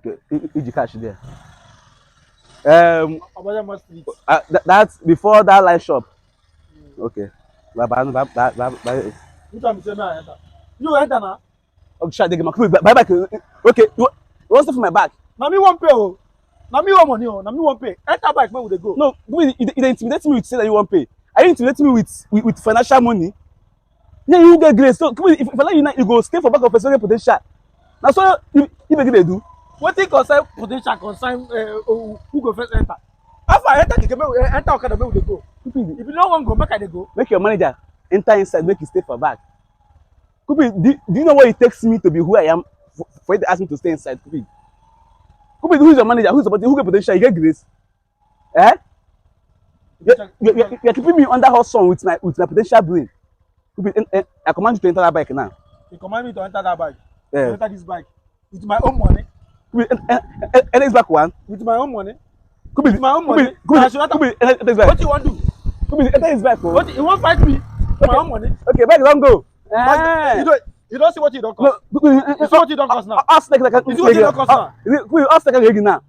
Okay, you cash there. Obayama Street. That's before that light shop. Okay. Bye. Which one say me I enter? You enter na? Okay, shall I take my buy back? Okay, you want stuff for my bag? Na me wan pay o. Na me wan money o. Na me wan pay. Enter bike make we dey go. No, you intimidate me with say that you want pay. Are you intimidating me with financial money? Yeah, you get grace. So if I let you now, you go stay for back of person potential. Now so you make it do. Wetin concern potential concern who go first enter? How far enter keke make we enter okada make we dey go? If you no wan go, make I dey go. Make your manager enter inside, make you stay for back. Kupi, do you know what it takes me to be who I am for you to ask me to stay inside? Kupi, who is your manager? Who get potential? You get grace? Eh? You're keeping me under hot sun with my potential brain. Kupi, I command you to enter that bike now. You command me to enter that bike. Yeah. To enter this bike with my own money. Kupi, enter this back one. With my own money. Kupi, With my own money. Kupi, enter this bike. What you want to do? Kupi, enter this bike. What you want fight me? With my own money. Okay, bike don't go. You don't see what you don't cost. You see what you don't cost now. Ask like You see what you don't cost now. Kupi, ask like now.